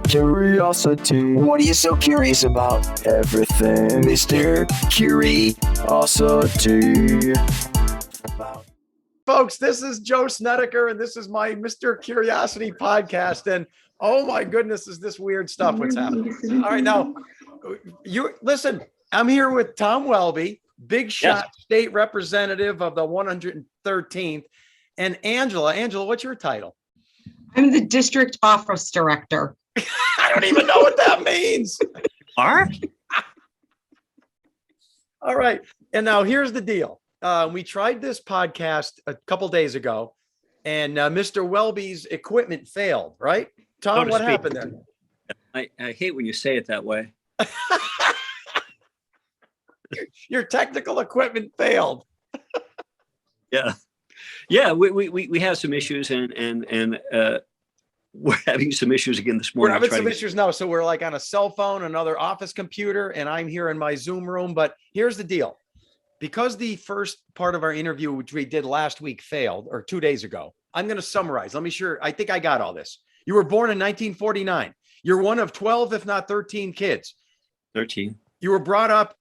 Curiosity. What are you so curious about? Everything, Mr. Curiosity. Folks, this is Joe Snedeker, and this is my Mr. Curiosity podcast. And oh my goodness, is this weird stuff what's happening? All right, now, you listen, I'm here with Thom Welby, big shot state representative of the 113th, and Angela. Angela, what's your title? I'm the district office director. I don't even know what that means. Are? All right. And now here's the deal. We tried this podcast a couple days ago, and Mr. Welby's equipment failed, right? Thom, what happened there? I hate when you say it that way. Your technical equipment failed. Yeah. We have some issues, and we're having some issues again this morning. We're having some issues now. So we're like on a cell phone, another office computer, and I'm here in my Zoom room. But here's the deal. Because the first part of our interview, which we did last week, failed, or 2 days ago, I'm going to summarize. I think I got all this. You were born in 1949. You're one of 12, if not 13 kids. 13. You were brought up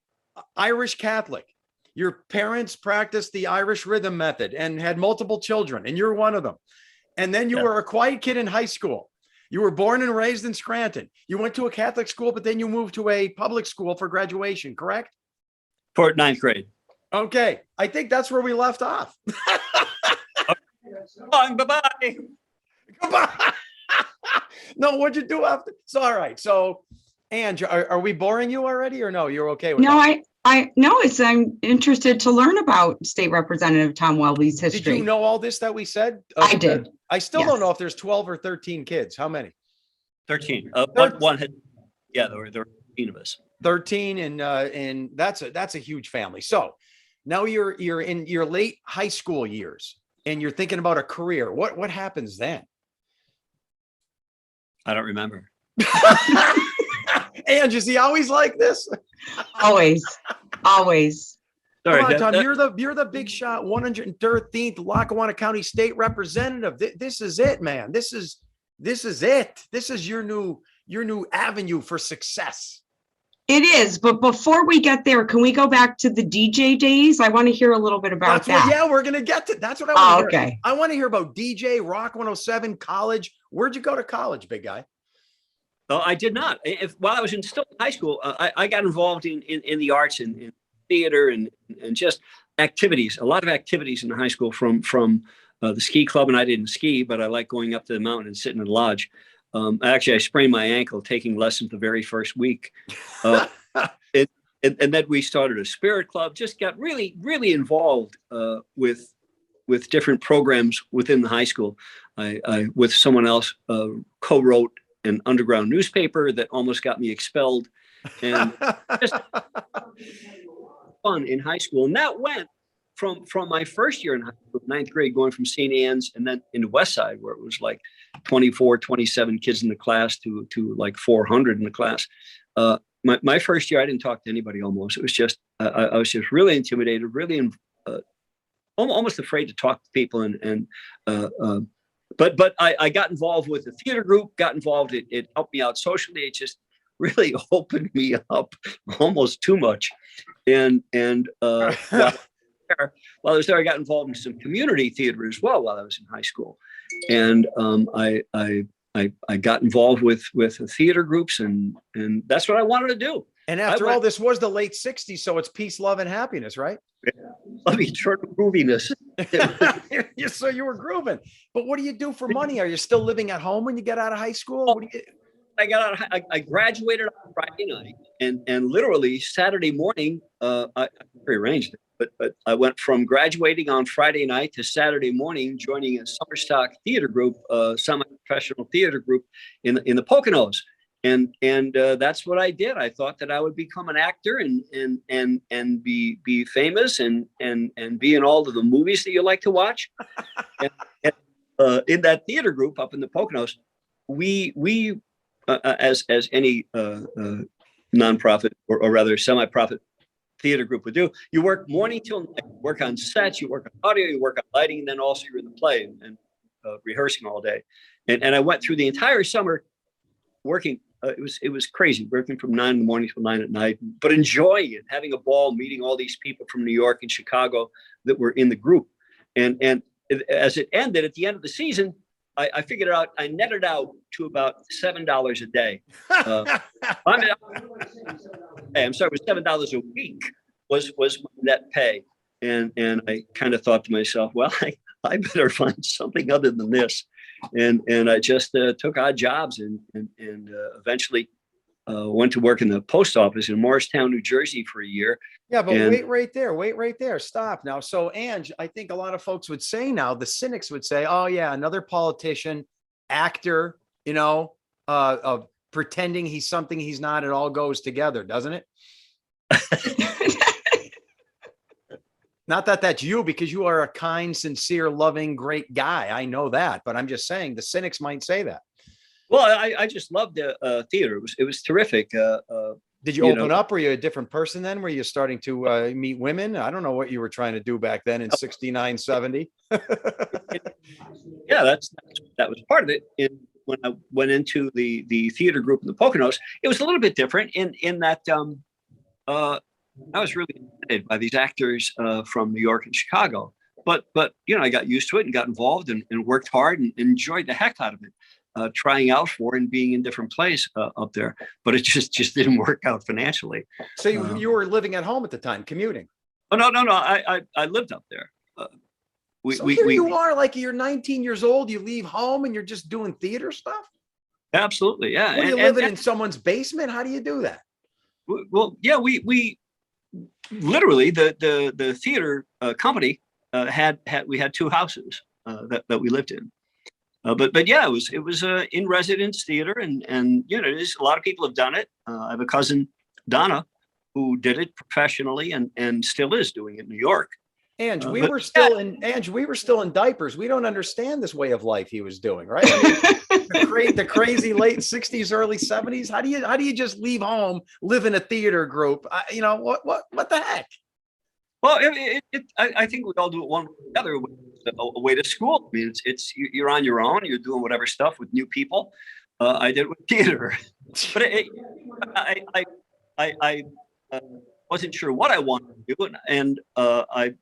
Irish Catholic. Your parents practiced the Irish rhythm method and had multiple children, and you're one of them. And then you were a quiet kid in high school. You were born and raised in Scranton. You went to a Catholic school, but then you moved to a public school for graduation, correct? For ninth grade. Okay. I think that's where we left off. Bye-bye. Goodbye. No, what'd you do after? So, all right. So, Ange, are we boring you already or no? You're okay with that? I'm interested to learn about State Representative Thom Welby's history. Did you know all this that we said? I did. I still don't know if there's 12 or 13 kids. How many? 13. One had, there were 13 of us. 13, and that's a huge family. So now you're in your late high school years and you're thinking about a career. What happens then? I don't remember. And is he always like this? Always. Sorry, Come on, Thom, you're the big shot 113th Lackawanna County State Representative. This is it, man. This is it. This is your new avenue for success. It is, but before we get there, can we go back to the DJ days? I want to hear a little bit about that. We're gonna get to. That's what I want to hear. Okay. I want to hear about DJ, Rock 107, college. Where'd you go to college, big guy? Oh, I did not. While I was still in high school, I got involved in the arts and in theater and just activities. A lot of activities in high school from the ski club, and I didn't ski, but I like going up to the mountain and sitting in the lodge. Actually, I sprained my ankle taking lessons the very first week. And then we started a spirit club, just got really, really involved with different programs within the high school. I with someone else, co-wrote an underground newspaper that almost got me expelled, and just fun in high school. And that went from my first year in high school, ninth grade, going from St. Anne's and then into West Side, where it was like 24, 27 kids in the class to like 400 in the class. My first year, I didn't talk to anybody almost. It was just, I was just really intimidated, really almost afraid to talk to people. But I got involved with the theater group, got involved. It helped me out socially. It just really opened me up almost too much. And while I was there, I got involved in some community theater as well while I was in high school. And I got involved with theater groups, and that's what I wanted to do. And after all, this was the late 60s, so it's peace, love, and happiness, right? Love eternal grooviness. So you were grooving. But what do you do for money? Are you still living at home when you get out of high school? What do you... I graduated on Friday night, and literally Saturday morning, I rearranged it, but I went from graduating on Friday night to Saturday morning, joining a summer stock theater group, semi-professional theater group in the Poconos. And that's what I did. I thought that I would become an actor and be famous and be in all of the movies that you like to watch. In that theater group up in the Poconos, we as any nonprofit or rather semi-profit theater group would do, you work morning till night, work on sets, you work on audio, you work on lighting, and then also you're in the play and rehearsing all day. And I went through the entire summer working. It was crazy working from 9 in the morning till 9 at night, but enjoying it, having a ball, meeting all these people from New York and Chicago that were in the group. And as it ended at the end of the season, I figured it out. I netted out to about $7 a day. I'm sorry, it was $7 a week was net pay. And I kind of thought to myself, well, I better find something other than this. And I just took odd jobs and eventually went to work in the post office in Morristown, New Jersey for a year. Yeah, but wait right there. Stop now. So, Ange, I think a lot of folks would say now, the cynics would say, oh, yeah, another politician, actor, pretending he's something he's not. It all goes together, doesn't it? Not that that's you, because you are a kind, sincere, loving, great guy. I know that, but I'm just saying the cynics might say that. Well, I just loved the theater. It was terrific. Did you open up? Were you a different person then? Were you starting to meet women? I don't know what you were trying to do back then in 69, 70. Yeah, that was part of it. When I went into the theater group in the Poconos, it was a little bit different in that I was really excited by these actors from New York and Chicago. But I got used to it and got involved and worked hard and enjoyed the heck out of it, trying out for and being in different places up there. But it just didn't work out financially. So you were living at home at the time, commuting? Oh, no. I lived up there. You are, like, you're 19 years old. You leave home and you're just doing theater stuff? Absolutely, yeah. What, are you living in someone's basement? How do you do that? Well, yeah, we literally the theater company had 2 houses that we lived in. But yeah, it was in residence theater, and there's a lot of people have done it. I have a cousin, Donna, who did it professionally and still is doing it in New York. Ange, we were still in diapers. We don't understand this way of life he was doing, right? I mean, the crazy late 60s, early 70s. How do you just leave home, live in a theater group? What the heck? Well, I think we all do it one way or the other. A way to school. I mean, you're on your own. You're doing whatever stuff with new people. I did with theater, but I wasn't sure what I wanted to do, and I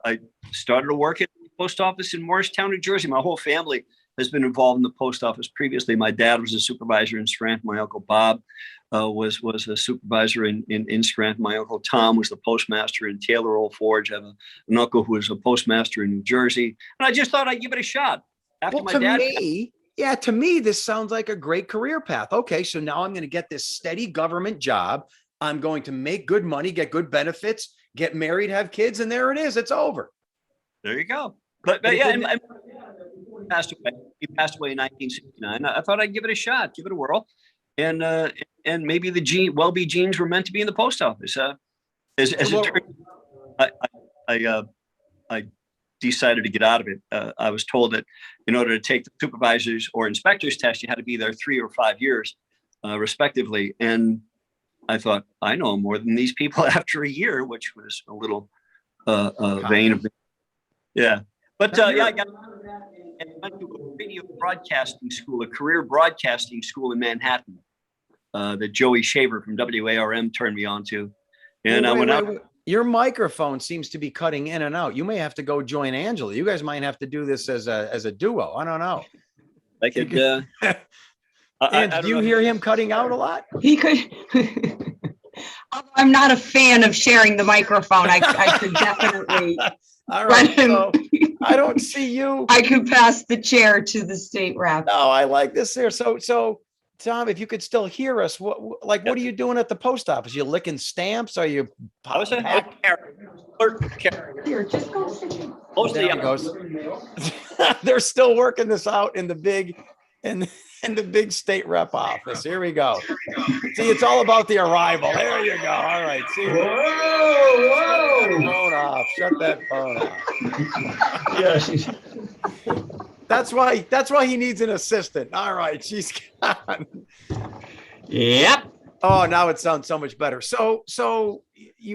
started to work at the post office in Morristown, New Jersey. My whole family has been involved in the post office previously. My dad was a supervisor in Scranton. My uncle Bob was a supervisor in Scranton. My uncle Tom was the postmaster in Taylor Old Forge. I have an uncle who was a postmaster in New Jersey. And I just thought I'd give it a shot. To me, this sounds like a great career path. Okay, so now I'm going to get this steady government job. I'm going to make good money, get good benefits, get married, have kids, and there it is. It's over. There you go. But yeah, and passed away. He passed away in 1969. I thought I'd give it a shot, give it a whirl, and maybe the Welby genes were meant to be in the post office. As it turned, I decided to get out of it. I was told that in order to take the supervisors or inspectors test, you had to be there 3 or 5 years, respectively. And I thought, I know more than these people after a year, which was a little vain of me. Yeah. But I went to a radio broadcasting school, a career broadcasting school in Manhattan that Joey Shaver from WARM turned me on to. And I went out. Your microphone seems to be cutting in and out. You may have to go join Angela. You guys might have to do this as a duo. I don't know. I could. And do you hear him cutting out a lot? He could. I'm not a fan of sharing the microphone. I could definitely. All right. So I don't see you. I could pass the chair to the state rep. No, I like this here. So Tom, if you could still hear us, what are you doing at the post office? You licking stamps? Are you? I was a clerk. Here, just go sit. Mostly, there he goes. They're still working this out in the big state rep office. Here we go. See, it's all about the arrival. There you go. All right. See. Whoa. Phone off. Shut that phone off. Yeah. That's why he needs an assistant. All right. She's gone. Yep. Oh, now it sounds so much better.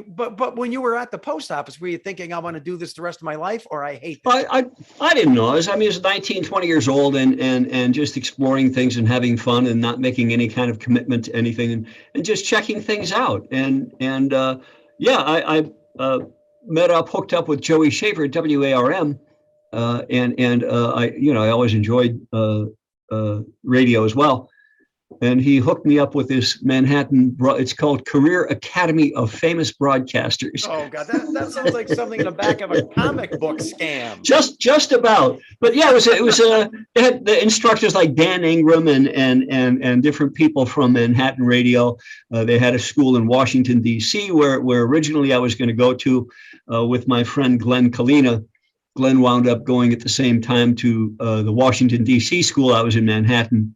But when you were at the post office, were you thinking, I want to do this the rest of my life, or I hate this? I didn't know. I was 19, 20 years old and just exploring things and having fun and not making any kind of commitment to anything and just checking things out. I hooked up with Joey Schaefer at WARM. I always enjoyed radio as well. And he hooked me up with this Manhattan, it's called Career Academy of Famous Broadcasters. Oh God, that sounds like something in the back of a comic book scam. Just about, but yeah, it had the instructors like Dan Ingram and different people from Manhattan radio. They had a school in Washington D.C. where originally I was going to go to with my friend Glenn Kalina. Glenn wound up going at the same time to the Washington D.C. school. I was in Manhattan.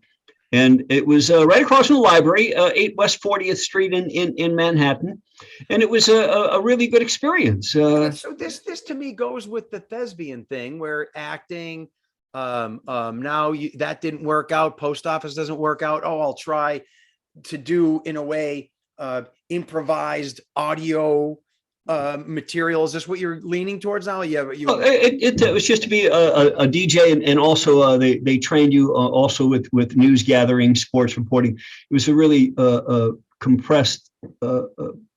And it was right across from the library, 8 West 40th Street in Manhattan. And it was a really good experience. So this to me goes with the thespian thing where acting, that didn't work out. Post office doesn't work out. Oh, I'll try to do, in a way, improvised audio material. Is this what you're leaning towards now? It was just to be a DJ, and also they trained you also with news gathering, sports reporting. It was a really compressed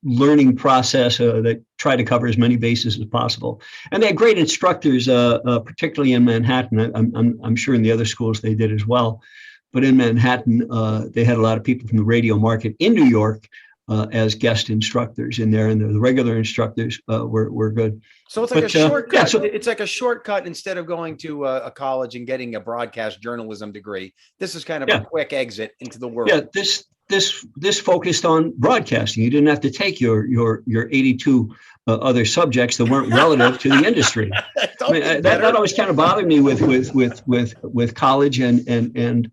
learning process that tried to cover as many bases as possible. And they had great instructors, particularly in Manhattan. I'm sure in the other schools they did as well, but in Manhattan they had a lot of people from the radio market in New York as guest instructors in there, and the regular instructors were good. So it's like a shortcut. It's like a shortcut instead of going to a college and getting a broadcast journalism degree. This is kind of a quick exit into the world. Yeah, this focused on broadcasting. You didn't have to take your 82 other subjects that weren't relative to the industry. That always kind of bothered me with college and.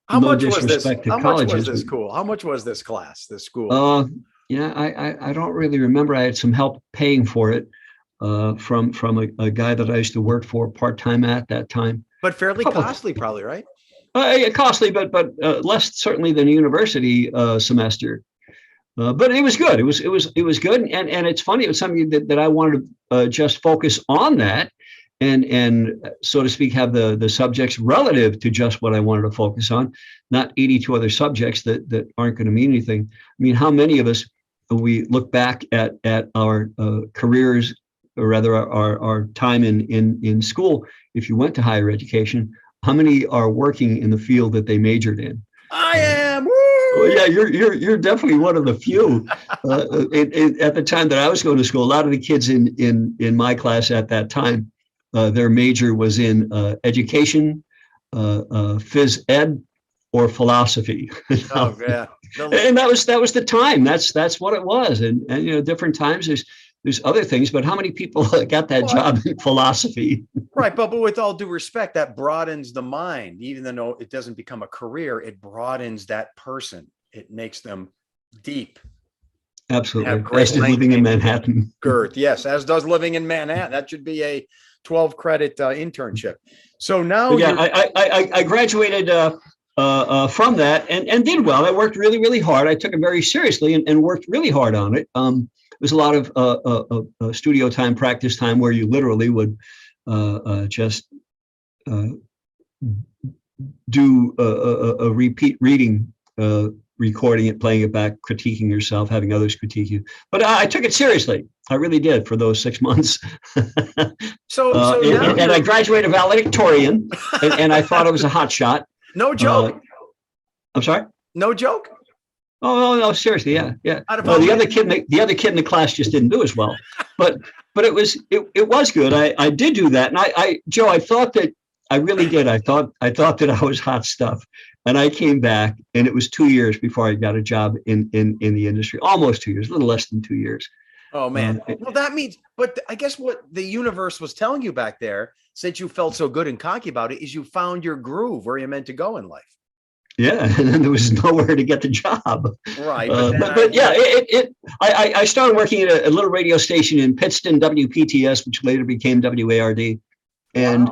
How much was this? How much was this cool? How much was this class, this school? I don't really remember. I had some help paying for it from a guy that I used to work for part-time at that time. But fairly costly, probably, right? Costly, but less certainly than a university semester. But it was good. It was good, and it's funny. It was something that I wanted to just focus on that. And so to speak, have the subjects relative to just what I wanted to focus on, not 82 other subjects that aren't going to mean anything. I mean, how many of us, we look back at our careers, or rather our time in school, if you went to higher education, how many are working in the field that they majored in? I am. Woo! Well, yeah, you're definitely one of the few. At the time that I was going to school, a lot of the kids in my class at that time, their major was in education, phys ed, or philosophy. Oh yeah, and that was the time. That's what it was. And different times there's other things, but how many people got that job in philosophy? Right, but with all due respect, that broadens the mind. Even though it doesn't become a career, it broadens that person. It makes them deep. Absolutely. As does living in Manhattan. Girth, yes, as does living in Manhattan. That should be a 12-credit internship. So now, I graduated from that and did well. I worked really, really hard. I took it very seriously and worked really hard on it. There's a lot of studio time, practice time, where you literally would just do a repeat reading, recording it, playing it back, critiquing yourself, having others critique you. But I took it seriously. I really did for those 6 months. And I graduated valedictorian, and I thought I was a hot shot. No joke. I'm sorry? No joke. Oh no, seriously, yeah. The other kid in the class just didn't do as well, but it was good. I did do that, and Joe, I thought that I really did. I thought that I was hot stuff, and I came back, and it was 2 years before I got a job in the industry. Almost 2 years, a little less than 2 years. Oh man. Well, that means, but I guess what the universe was telling you back there, since you felt so good and cocky about it, is you found your groove where you're meant to go in life. Yeah, and then there was nowhere to get the job. Right. I started working at a little radio station in Pittston, WPTS, which later became WARD. And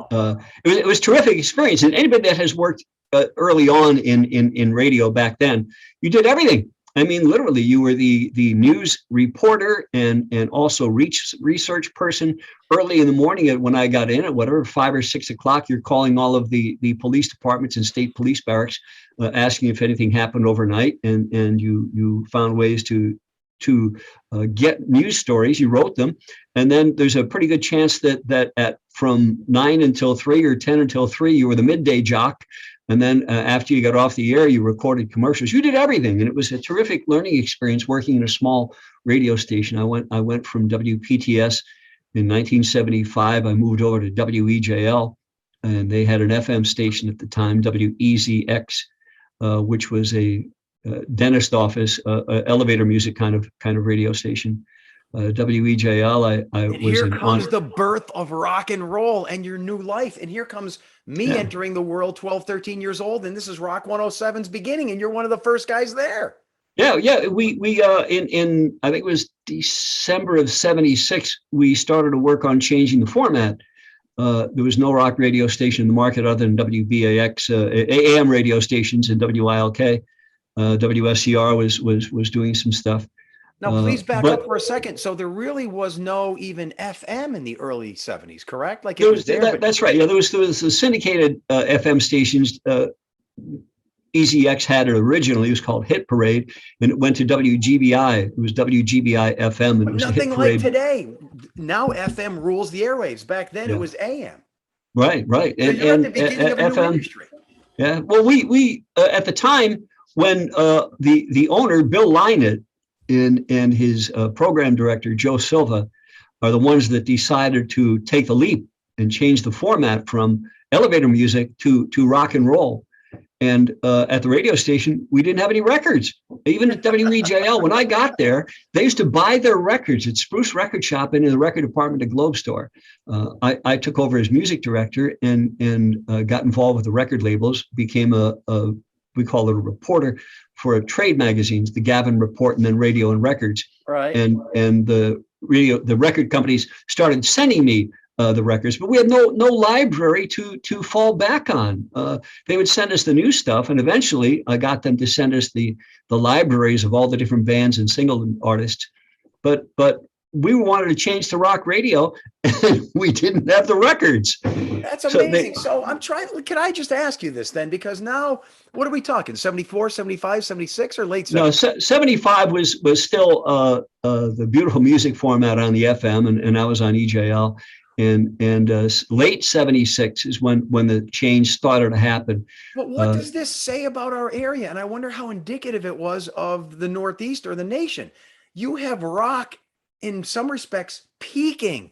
it was a terrific experience. And anybody that has worked early on in radio back then, you did everything. I mean, literally, you were the news reporter and also research person. Early in the morning, when I got in at whatever 5 or 6 o'clock, you're calling all of the police departments and state police barracks, asking if anything happened overnight, and you found ways to get news stories. You wrote them, and then there's a pretty good chance that at from 9 until 3 or 10 until 3, you were the midday jock. And then after you got off the air, you recorded commercials. You did everything, and it was a terrific learning experience working in a small radio station. I went from WPTS in 1975. I moved over to WEJL, and they had an FM station at the time, WEZX, which was a dentist office, elevator music kind of radio station. WEJL, I was here comes the birth of rock and roll and your new life. And here comes me entering the world 12, 13 years old. And this is Rock 107's beginning. And you're one of the first guys there. Yeah. We in I think it was December of 76, we started to work on changing the format. There was no rock radio station in the market other than WBAX, AM radio stations, and WILK. WSCR was doing some stuff. Now, please back up for a second. So there really was no even FM in the early 70s, correct? Like it was there. That's right. Yeah, there was the syndicated FM stations. EZX had it originally. It was called Hit Parade, and it went to WGBI. It was WGBI FM. And it was nothing like today. Now FM rules the airwaves. Back then it was AM. Right. So you're at the beginning of a new industry. Yeah. Well, we at the time when the owner Bill Lynott and his program director, Joe Silva, are the ones that decided to take the leap and change the format from elevator music to rock and roll. And at the radio station, we didn't have any records. Even at WEJL, when I got there, they used to buy their records at Spruce Record Shop and in the record department at Globe Store. I took over as music director and got involved with the record labels, became we call it a reporter for trade magazines, the Gavin Report, and then Radio and Records. Right. And the record companies started sending me the records, but we had no library to fall back on. They would send us the new stuff, and eventually I got them to send us the libraries of all the different bands and single artists. But we wanted to change to rock radio, and we didn't have the records. That's amazing. So I'm trying. Can I just ask you this then? Because now, what are we talking? 74, 75, 76, or late 70s? No, 75 was still the beautiful music format on the FM, and I was on EJL. And late 76 is when the change started to happen. But what does this say about our area? And I wonder how indicative it was of the Northeast or the nation. You have rock in some respects peaking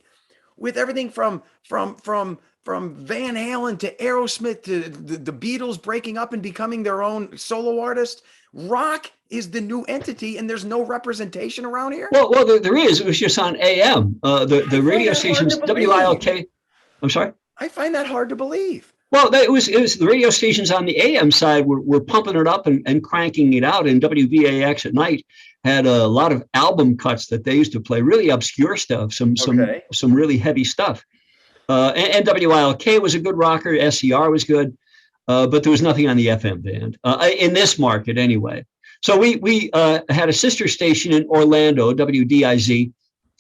with everything from Van Halen to Aerosmith to the Beatles breaking up and becoming their own solo artist. Rock is the new entity, and there's no representation around here. Well, there is. It was just on AM. The radio stations, WILK. I'm sorry. I find that hard to believe. Well, it was the radio stations on the AM side were pumping it up and cranking it out, and WBAX at night had a lot of album cuts that they used to play, really obscure stuff, some really heavy stuff. And WILK was a good rocker. SCR was good, but there was nothing on the FM band in this market anyway. So we had a sister station in Orlando, WDIZ,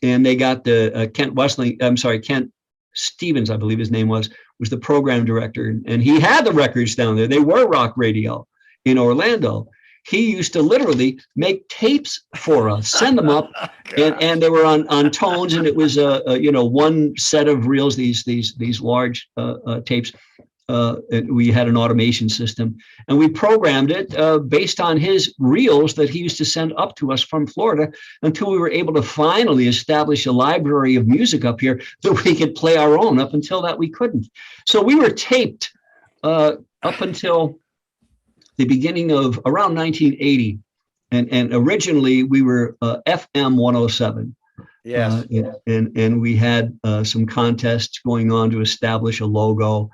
and they got the Kent Stevens, I believe his name was the program director, and he had the records down there. They were rock radio in Orlando. He used to literally make tapes for us, send them up, and they were on tones, and it was one set of reels, these large tapes. We had an automation system, and we programmed it based on his reels that he used to send up to us from Florida, until we were able to finally establish a library of music up here that we could play our own. Up until that, we couldn't. So we were taped up until the beginning of around 1980, and originally we were FM 107. Yes. And we had some contests going on to establish a logo.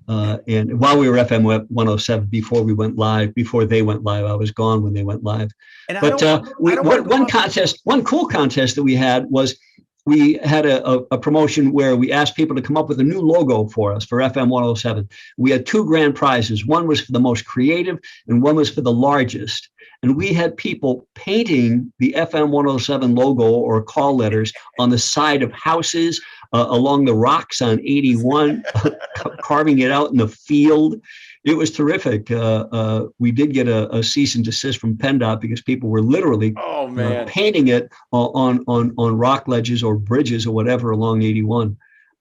And while we were FM 107, before they went live, I was gone when they went live. And one cool contest that we had was we had a promotion where we asked people to come up with a new logo for us for FM 107. We had 2 grand prizes. One was for the most creative and one was for the largest. And we had people painting the FM 107 logo or call letters on the side of houses, along the rocks on 81, carving it out in the field. It was terrific. We did get a cease and desist from PennDOT because people were literally painting it on rock ledges or bridges or whatever along 81.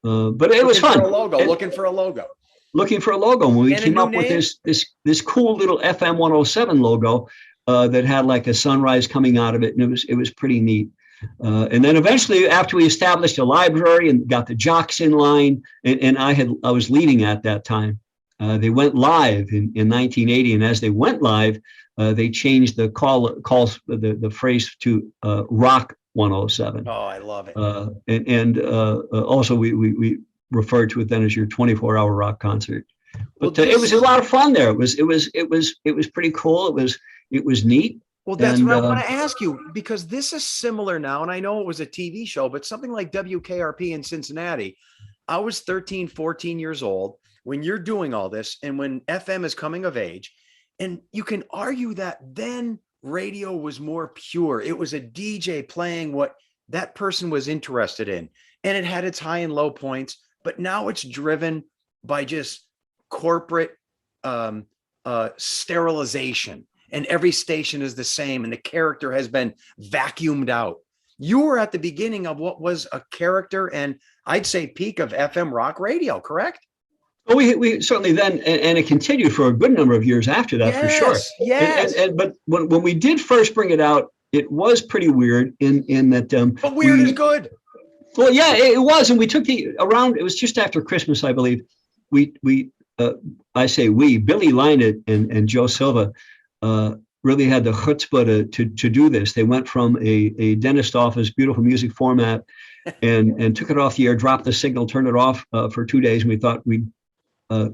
But it was fun. Looking for a logo. When we came up with this cool little FM 107 logo that had like a sunrise coming out of it, and it was pretty neat. And then eventually, after we established a library and got the jocks in line, and I was leading at that time. They went live in 1980, and as they went live, they changed the the phrase to Rock 107. Oh, I love it. And also we referred to it then as your 24-hour rock concert. But it was a lot of fun there. It was pretty cool. It was neat. Well, that's what I want to ask you, because this is similar now, and I know it was a TV show, but something like WKRP in Cincinnati. I was 13, 14 years old when you're doing all this and when FM is coming of age, and you can argue that then radio was more pure. It was a DJ playing what that person was interested in, and it had its high and low points, but now it's driven by just corporate sterilization, and every station is the same, and the character has been vacuumed out. You were at the beginning of what was a character, and I'd say peak of FM rock radio, correct? Well, we certainly then, and it continued for a good number of years after that, for sure. Yes. But when we did first bring it out, it was pretty weird in that. But weird is good. Well, yeah, it was, and we took it was just after Christmas, I believe. Billy Lynott and Joe Silva really had the chutzpah to do this. They went from a dentist office, beautiful music format, and took it off the air, dropped the signal, turned it off for 2 days, and we thought we'd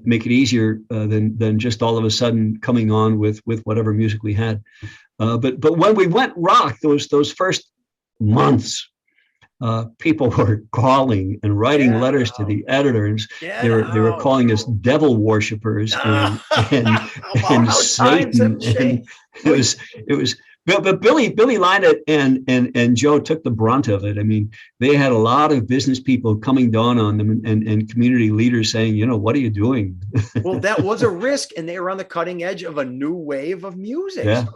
make it easier than just all of a sudden coming on with whatever music we had. But when we went rock, those first months, people were calling and writing letters to the editors. They were calling us devil worshippers and Satan. And it was. But Billy Lynott and Joe took the brunt of it. I mean, they had a lot of business people coming down on them and community leaders saying, what are you doing? Well, that was a risk, and they were on the cutting edge of a new wave of music. Yeah. So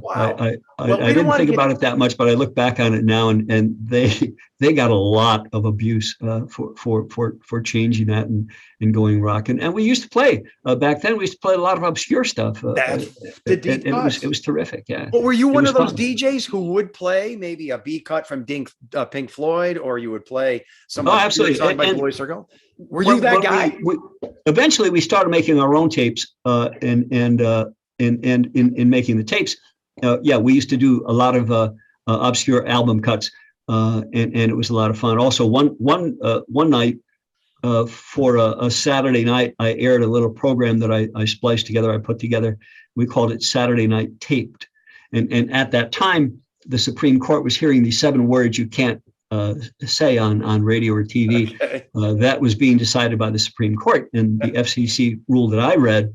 wow. I didn't think about it that much, but I look back on it now, and they got a lot of abuse for changing that and going rock. And we used to play back then. We used to play a lot of obscure stuff. It was terrific. Yeah. But were you one of those DJs who would play maybe a B cut from Pink Floyd, or you would play some absolutely song by Blue Circle? Were you that guy? Eventually, we started making our own tapes, and in making the tapes, we used to do a lot of obscure album cuts, and it was a lot of fun. Also, one night for a Saturday night, I aired a little program that I spliced together. I put together. We called it Saturday Night Taped. And at that time, the Supreme Court was hearing these 7 words you can't say on radio or TV. Okay. That was being decided by the Supreme Court. And the FCC rule that I read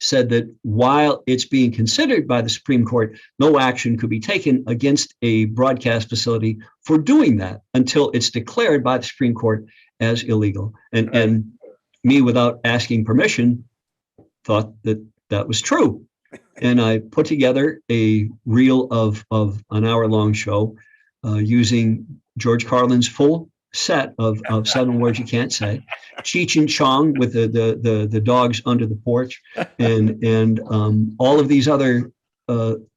said that while it's being considered by the Supreme Court, no action could be taken against a broadcast facility for doing that until it's declared by the Supreme Court as illegal. And me, without asking permission, thought that was true. And I put together a reel of an hour-long show using George Carlin's full set of 7 words you can't say, Cheech and Chong with the dogs under the porch, and all of these other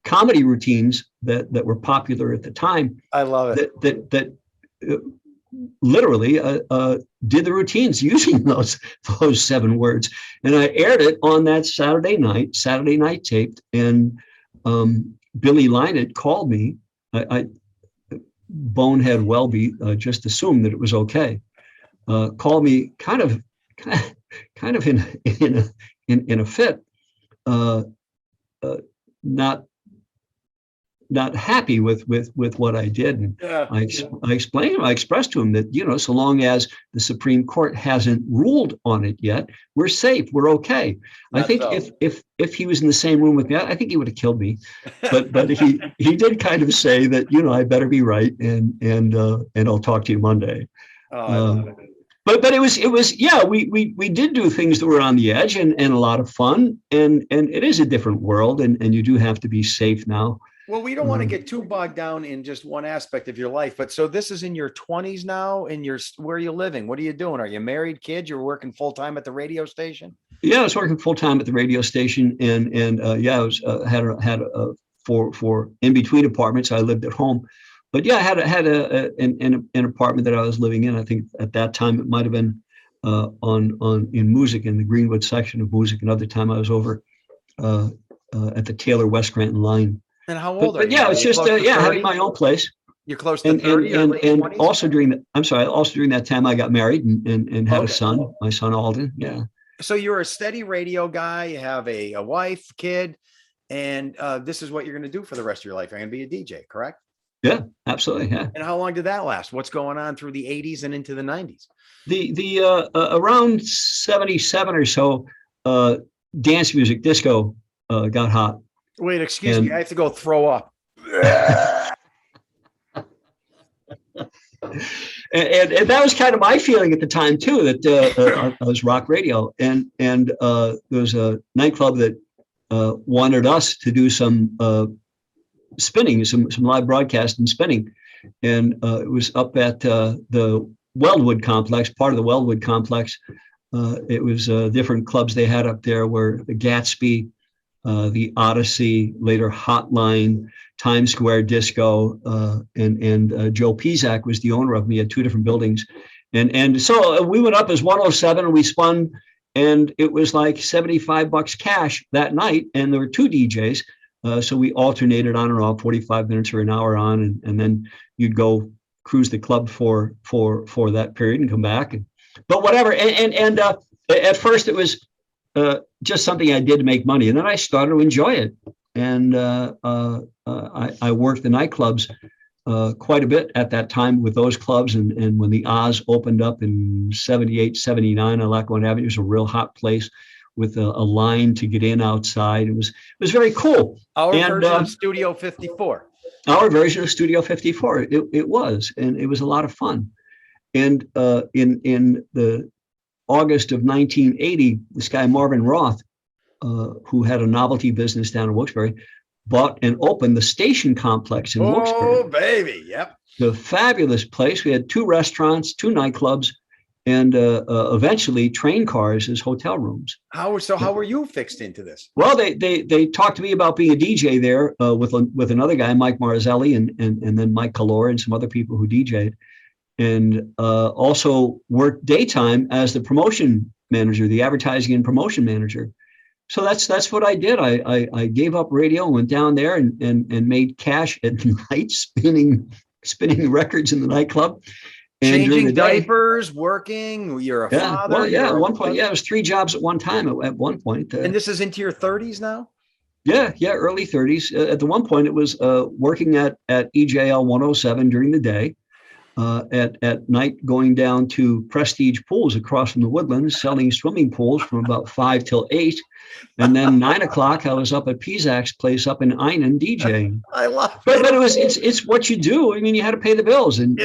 comedy routines that were popular at the time. I love it. That literally did the routines using those 7 words, and I aired it on that Saturday night taped, and Billy Lynott called me. I Bonehead Welby just assumed that it was okay. Called me kind of in a fit, not not happy with what I did. And Yeah. I explained, I expressed to him that, so long as the Supreme Court hasn't ruled on it yet, we're safe, we're okay. I think if he was in the same room with me, I think he would have killed me. But he did kind of say that, I better be right, and I'll talk to you Monday. But it was yeah, we did do things that were on the edge and a lot of fun, and it is a different world, and you do have to be safe now. Well, we don't want to get too bogged down in just one aspect of your life, but so this is in your 20s now, and where are you living? What are you doing? Are you married, kids? You're working full time at the radio station? Yeah, I was working full time at the radio station, and yeah, I was had for in between apartments. I lived at home, but yeah, I had an apartment that I was living in. I think at that time it might have been in Music, in the Greenwood section of Music. Another time I was over at the Taylor West Granton line. And how old are you? Yeah, it's just having my own place. You're close to 30 and also during that time I got married and had a son, my son Alden. Yeah. So you're a steady radio guy. You have a wife, kid, and this is what you're going to do for the rest of your life. You're going to be a DJ, correct? Yeah, absolutely. Yeah. And how long did that last? What's going on through the 80s and into the 90s? The around 77 or so, dance music, disco got hot. Wait, excuse me. I have to go throw up. and that was kind of my feeling at the time too. That I was rock radio, and there was a nightclub that wanted us to do some spinning, some live broadcast and spinning, and it was up at the Weldwood complex, part of the Weldwood complex. It was different clubs they had up there, where the Gatsby, the Odyssey, later Hotline, Times Square Disco, and Joe Pizak was the owner of them. He had two different buildings. And so we went up as 107 and we spun, and it was like $75 cash that night. And there were two DJs. So we alternated on and off, 45 minutes or an hour on, and then you'd go cruise the club for that period and come back. But whatever. And at first it was just something I did to make money. And then I started to enjoy it. And I worked the nightclubs quite a bit at that time with those clubs. And when the Oz opened up in 78, 79 on Lackawanna Avenue, it was a real hot place with a line to get in outside. It was very cool. Our version of Studio 54. Our version of Studio 54. It was, and it was a lot of fun. And in the August of 1980, this guy Marvin Roth, who had a novelty business down in Wilkes-Barre, bought and opened the station complex in Wilkes-Barre. Oh, baby, yep. The fabulous place. We had two restaurants, two nightclubs, and eventually train cars as hotel rooms. How were you fixed into this? Well, they talked to me about being a DJ there with another guy, Mike Marzelli, and then Mike Calore and some other people who DJ'd, and also worked daytime as the promotion manager, the advertising and promotion manager. So that's what I did. I gave up radio, went down there and made cash at night, spinning records in the nightclub. And changing diapers, working, you're a father. Well, yeah, at one point, it was 3 jobs at one time at one point. And this is into your 30s now? Yeah, early 30s. At the one point, it was working at EJL 107 during the day. At night, going down to Prestige Pools across from the Woodlands, selling swimming pools from about 5 till 8. And then 9 o'clock, I was up at Pizak's place up in Einan DJing. I love it. But it's what you do. I mean, you had to pay the bills, and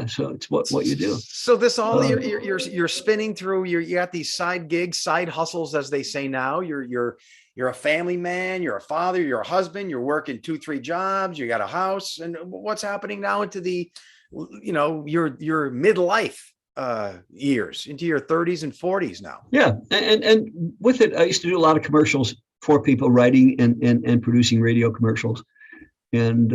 so it's what you do. So this all you're spinning through. You got these side gigs, side hustles, as they say now. You're a family man. You're a father. You're a husband. You're working 2-3 jobs. You got a house. And what's happening now into the, your midlife years, into your 30s and 40s now? Yeah, and with it, I used to do a lot of commercials for people, writing and producing radio commercials, and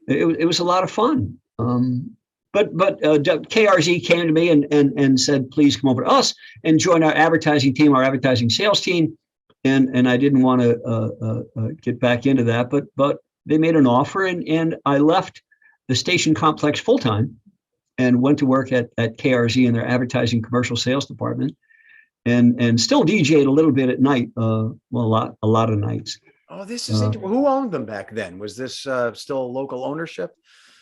it was a lot of fun. But KRZ came to me and said, please come over to us and join our advertising team, our advertising sales team. And I didn't want to get back into that, but they made an offer, and I left the station complex full time and went to work at KRZ in their advertising commercial sales department, and still DJ'd a little bit at night. A lot of nights. Oh, this is interesting. Who owned them back then? Was this still local ownership?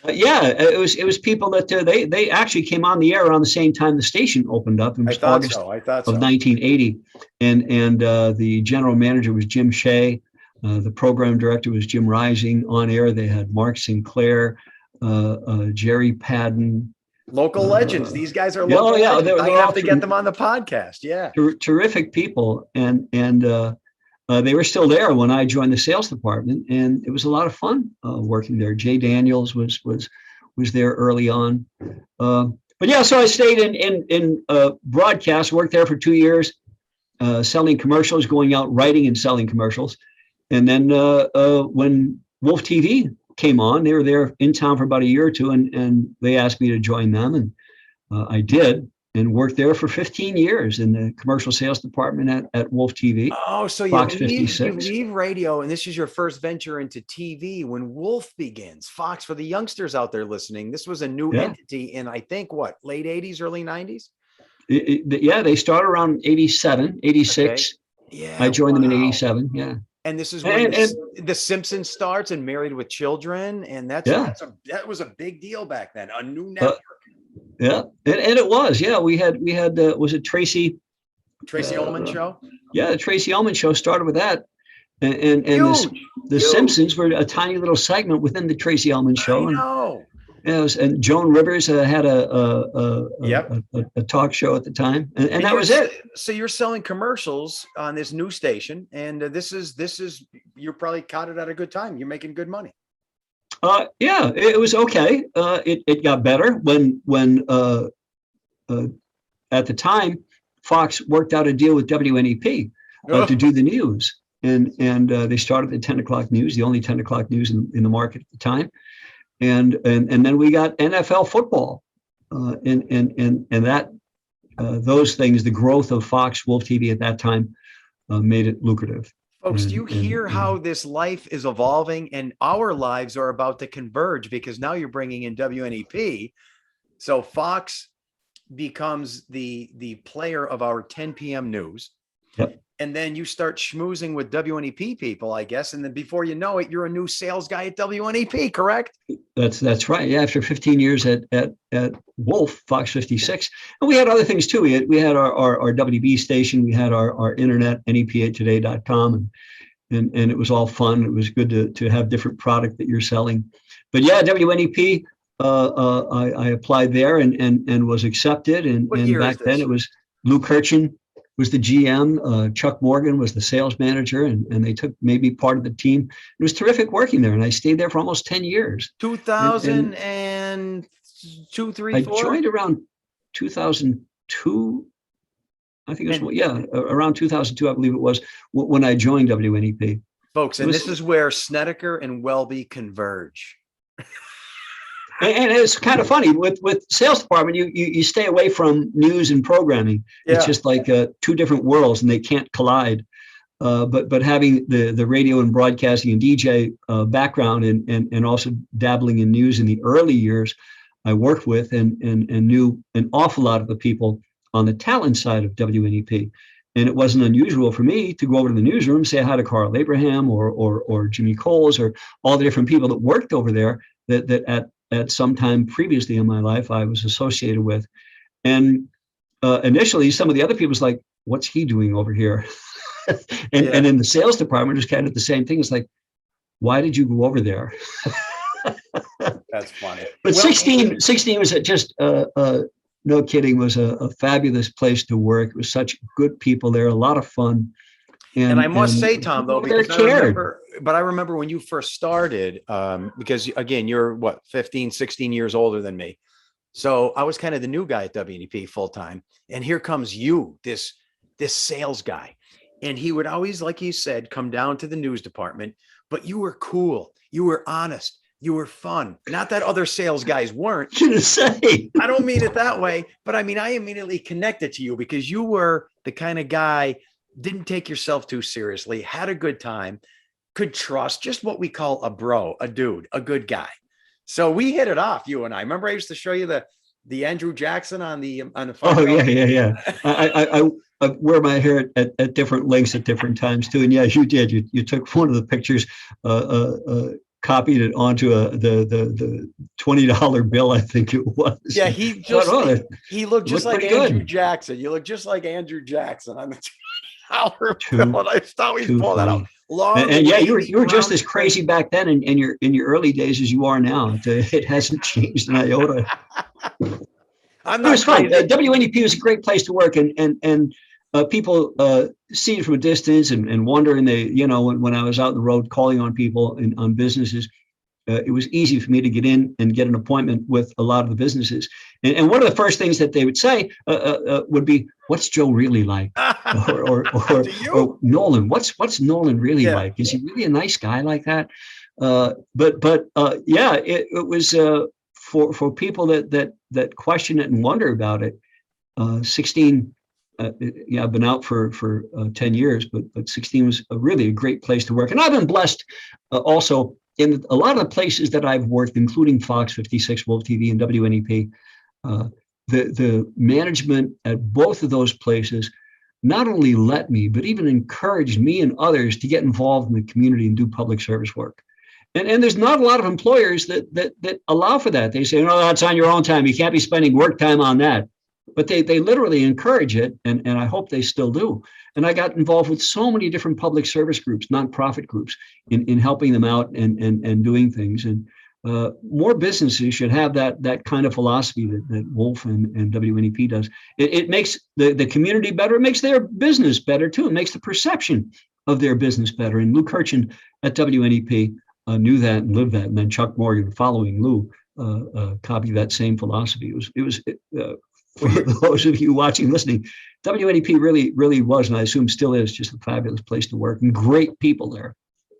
Yeah, it was people that they actually came on the air around the same time the station opened up. It was August I thought of 1980, and the general manager was Jim Shea. The program director was Jim Rising. On air, they had Mark Sinclair, Jerry Padden. Local legends. These guys are local legends. I have to get them on the podcast. Yeah. Terrific people. And they were still there when I joined the sales department, and it was a lot of fun working there. Jay Daniels was there early on. But yeah, so I stayed in broadcast, worked there for 2 years, selling commercials, going out writing and selling commercials. And then when Wolf TV came on, they were there in town for about a year or two, and they asked me to join them, and I did, and worked there for 15 years in the commercial sales department at Wolf TV. Oh, so you leave radio, and this is your first venture into TV when Wolf begins. Fox, for the youngsters out there listening, this was a new entity in, I think, what, late 80s, early 90s? Yeah, they started around 87, 86. Okay. Yeah, I joined them in 87, yeah. And this is when the Simpsons starts, and Married with Children, and that was a big deal back then. A new network. Yeah, and it was. Yeah, we had was it Tracy Ullman show? Yeah, the Tracy Ullman show started with that, and the Simpsons were a tiny little segment within the Tracy Ullman show. I know. And Joan Rivers had a talk show at the time, and that was it. So you're selling commercials on this new station, and this is you probably caught it at a good time. You're making good money. Yeah, it was okay. It got better when at the time Fox worked out a deal with WNEP to do the news, and they started the 10 o'clock news, the only 10 o'clock news in the market at the time. And then we got NFL football, and that those things, the growth of Fox Wolf TV at that time made it lucrative. Folks, do you hear how this life is evolving, and our lives are about to converge, because now you're bringing in WNEP. So Fox becomes the player of our 10 p.m. news. Yep. And then you start schmoozing with WNEP people, I guess. And then before you know it, you're a new sales guy at WNEP, correct? That's right. Yeah, after 15 years at Wolf, Fox 56. And we had other things too. We had our WB station. We had our internet, nepa8today.com. And it was all fun. It was good to have different product that you're selling. But yeah, WNEP, I applied there and was accepted. And back then it was Lou Kirchin was the GM, Chuck Morgan was the sales manager, and they took maybe part of the team. It was terrific working there, and I stayed there for almost 10 years. 2002, 3, 4? I joined around 2002. I think it was, around 2002, I believe it was, when I joined WNEP. Folks, and this is where Snedeker and Welby converge. And it's kind of funny with sales department, you stay away from news and programming. Yeah. It's just like two different worlds, and they can't collide. But having the radio and broadcasting and DJ background and also dabbling in news in the early years, I worked with and knew an awful lot of the people on the talent side of WNEP. And it wasn't unusual for me to go over to the newsroom, say hi to Carl Abraham or Jimmy Coles or all the different people that worked over there that at some time previously in my life I was associated with. And initially, some of the other people was like, what's he doing over here? And in the sales department, it was kind of the same thing. It's like, why did you go over there? That's funny. But 16 was just, no kidding, was a fabulous place to work. It was such good people there, a lot of fun. And I must say, Tom, though, because I remember when you first started, because again, you're 15, 16 years older than me. So I was kind of the new guy at WNEP full time. And here comes you, this sales guy. And he would always, like you said, come down to the news department, but you were cool. You were honest. You were fun. Not that other sales guys weren't. Say. I don't mean it that way, but I mean, I immediately connected to you because you were the kind of guy, didn't take yourself too seriously, had a good time, could trust, just what we call a bro, a dude, a good guy. So we hit it off, you and I. Remember I used to show you the the Andrew Jackson on the front Oh, cover? yeah. I wear my hair at different lengths at different times too. And yes, you did. You took one of the pictures, copied it onto the $20 bill, I think it was. Yeah, he looked just like Andrew Jackson. You look just like Andrew Jackson on the $20 bill. And I thought we'd pull that out. And yeah, you were just as crazy back then in your early days as you are now. It hasn't changed an iota. It was fun. WNEP was a great place to work, and people see it from a distance and wonder. And they, when I was out on the road calling on people and on businesses, it was easy for me to get in and get an appointment with a lot of the businesses. And one of the first things that they would say would be, "What's Joe really like?" or Nolan, what's Nolan really like? Is he really a nice guy like that? It was for people that question it and wonder about it. 16. I've been out for 10 years, but 16 was really a great place to work. And I've been blessed also in a lot of the places that I've worked, including Fox 56, Wolf TV, and WNEP. The management at both of those places not only let me, but even encouraged me and others to get involved in the community and do public service work. And there's not a lot of employers that allow for that. They say, "No, that's on your own time. You can't be spending work time on that." But they literally encourage it, and I hope they still do. And I got involved with so many different public service groups, nonprofit groups, in helping them out and doing things. And more businesses should have that kind of philosophy that Wolf and WNEP does. It makes the community better. It makes their business better too. It makes the perception of their business better. And Lou Kirchin at WNEP knew that and lived that. And then Chuck Morgan, following Lou, copied that same philosophy. It was for those of you watching, listening, WNEP really was, and I assume still is, just a fabulous place to work and great people there.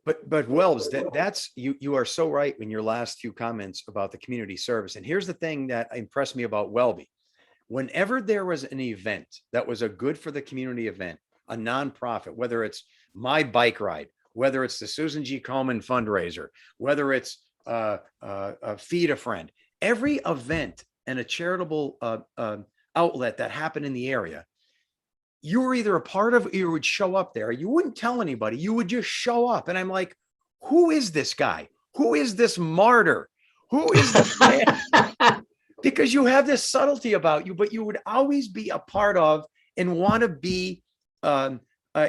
But Welbs, that's you are so right in your last few comments about the community service. And here's the thing that impressed me about Welby. Whenever there was an event that was a good for the community event, a nonprofit, whether it's my bike ride, whether it's the Susan G. Komen fundraiser, whether it's Feed a Friend, every event and a charitable outlet that happened in the area, you were either a part of, or you would show up there. You wouldn't tell anybody. You would just show up. And I'm like, who is this guy? Who is this martyr? Who is this man? Because you have this subtlety about you, but you would always be a part of and want to be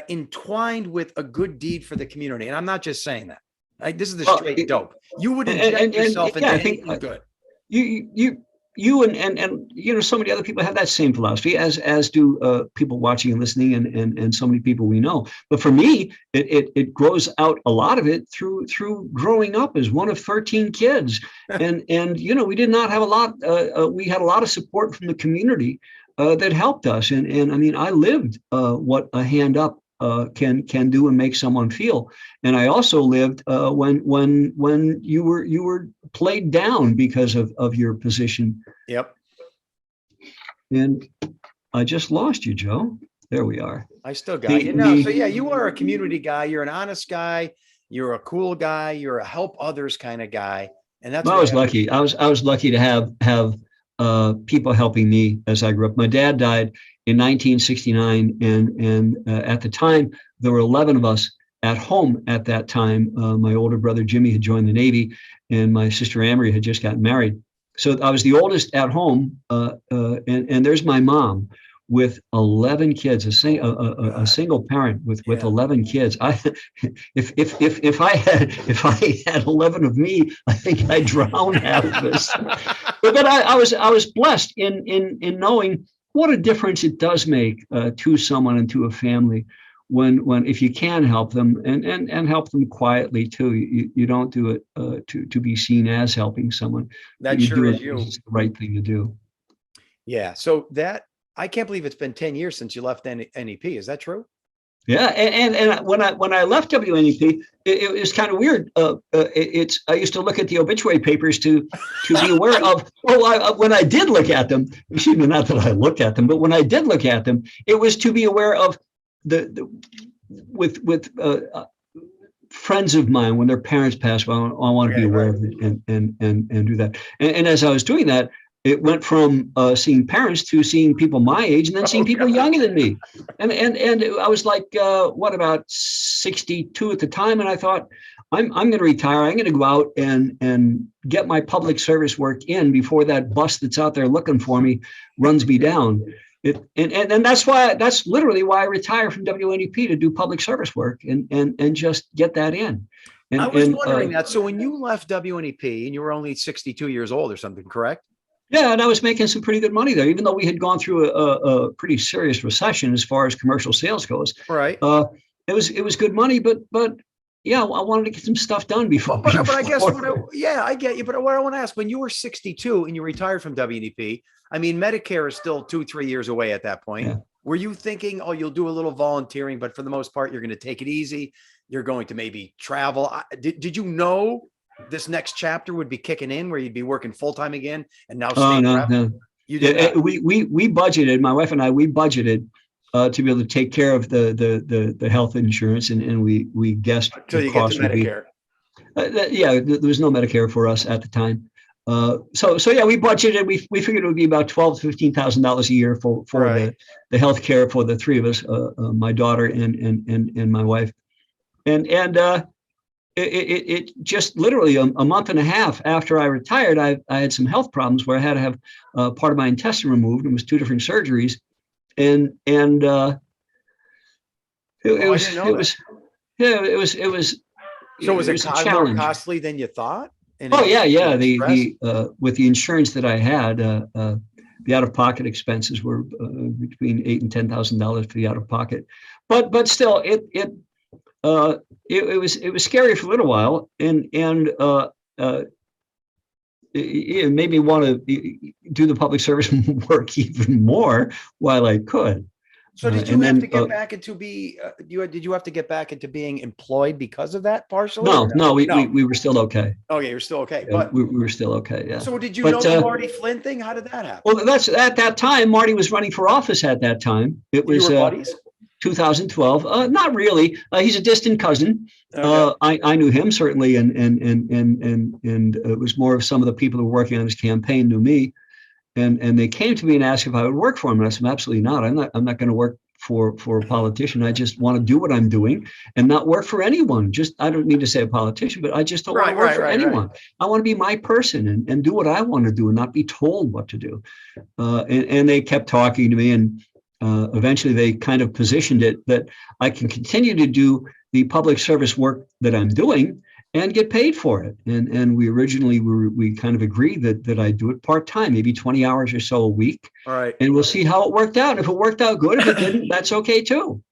entwined with a good deed for the community. And I'm not just saying that. This is the straight dope. You would inject yourself into anything good. You and so many other people have that same philosophy, as do people watching and listening, and so many people we know. But for me, it grows out, a lot of it through growing up as one of 13 kids, and we did not have a lot. We had a lot of support from the community that helped us, and I mean, I lived what a hand up can do and make someone feel. And I also lived when you were played down because of your position. Yep. And I just lost you, Joe. There we are. I still got you. So yeah, you are a community guy. You're an honest guy. You're a cool guy. You're a help others kind of guy. And that's. I was lucky. I was lucky to have people helping me as I grew up. My dad died in 1969, and at the time there were 11 of us at home. At that time, my older brother Jimmy had joined the Navy, and my sister Amory had just gotten married. So I was the oldest at home, and there's my mom with 11 kids, a single parent with 11 kids. If I had 11 of me, I think I'd drown half of us. But I was blessed in knowing what a difference it does make to someone and to a family when if you can help them and help them quietly too. You don't do it to be seen as helping someone. That you sure do is it you. It's the right thing to do. Yeah. So I can't believe it's been 10 years since you left NEP. Is that true? Yeah, and when I left WNEP, it was kind of weird. I used to look at the obituary papers to be aware of. Well, when I did look at them, excuse me, not that I looked at them, but when I did look at them, it was to be aware of with friends of mine when their parents passed. Well, I want to be aware of it and do that. And as I was doing that, it went from seeing parents to seeing people my age, and then seeing people younger than me. And I was like, about 62 at the time, and I thought, I'm going to retire. I'm going to go out and get my public service work in before that bus that's out there looking for me runs me down. And that's literally why I retired from WNEP, to do public service work and just get that in. And I was wondering that. So when you left WNEP and you were only 62 years old or something, correct? Yeah, and I was making some pretty good money there, even though we had gone through a pretty serious recession as far as commercial sales goes. Right. It was good money, but yeah, I wanted to get some stuff done before. But I guess, I get you. But what I want to ask, when you were 62 and you retired from WNEP, I mean, Medicare is still 2-3 years away at that point. Yeah. Were you thinking, oh, you'll do a little volunteering, but for the most part, you're going to take it easy. You're going to maybe travel. Did you know this next chapter would be kicking in where you'd be working full time again? And now, no. You did. We budgeted. My wife and I, we budgeted to be able to take care of the health insurance, and we guessed until you get to Medicare. There was no Medicare for us at the time. So yeah, we budgeted. We figured it would be about $12,000 to $15,000 a year for right. the health care for the three of us, my daughter and my wife, and it just literally a month and a half after I retired, I had some health problems where I had to have part of my intestine removed. It was 2 different surgeries, and it was So was it more costly than you thought? Yeah. The with the insurance that I had, the out-of-pocket expenses were between $8,000 and $10,000 for the out-of-pocket, but still, it was scary for a little while, and it made me want to do the public service work even more while I could. So did you have to get back into did you have to get back into being employed because of that partially? No, we were still okay. Okay, you're still okay. Yeah, but we were still okay. Yeah. So did you know the Marty Flynn thing? How did that happen? Well, that's at that time. Marty was running for office at that time. It was 2012. Not really. He's a distant cousin. Okay. I knew him certainly, and it was more of some of the people who were working on his campaign knew me. And they came to me and asked if I would work for him. And I said, absolutely not. I'm not going to work for a politician. I just want to do what I'm doing and not work for anyone. I don't need to say a politician, but I just don't want to work for anyone. Right. I want to be my person and do what I want to do and not be told what to do. And they kept talking to me, and eventually they kind of positioned it that I can continue to do the public service work that I'm doing and get paid for it. And we originally we kind of agreed that I do it part-time, maybe 20 hours or so a week. All right. And we'll see how it worked out. If it worked out good, if it didn't, that's okay too.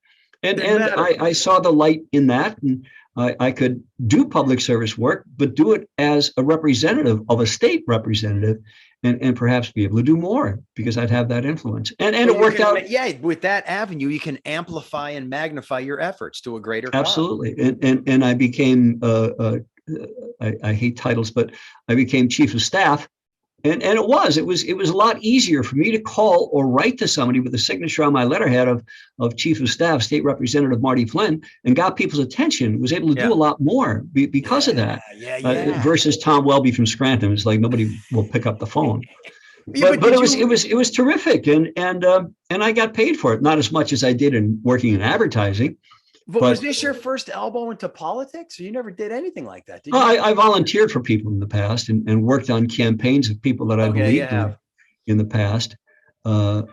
And I saw the light in that, and I could do public service work, but do it as a representative of a state representative, and perhaps be able to do more because I'd have that influence. And it worked out. Yeah, with that avenue, you can amplify and magnify your efforts to a greater cause. Absolutely. And I became, I hate titles, but I became chief of staff. And it was a lot easier for me to call or write to somebody with a signature on my letterhead of chief of staff, state representative Marty Flynn, and got people's attention, was able to do a lot more because of that. Versus Thom Welby from Scranton. It's like nobody will pick up the phone. But it was terrific, and I got paid for it, not as much as I did in working in advertising. But was this your first elbow into politics? Or you never did anything like that, did you? I volunteered for people in the past and worked on campaigns of people that I believed in the past. So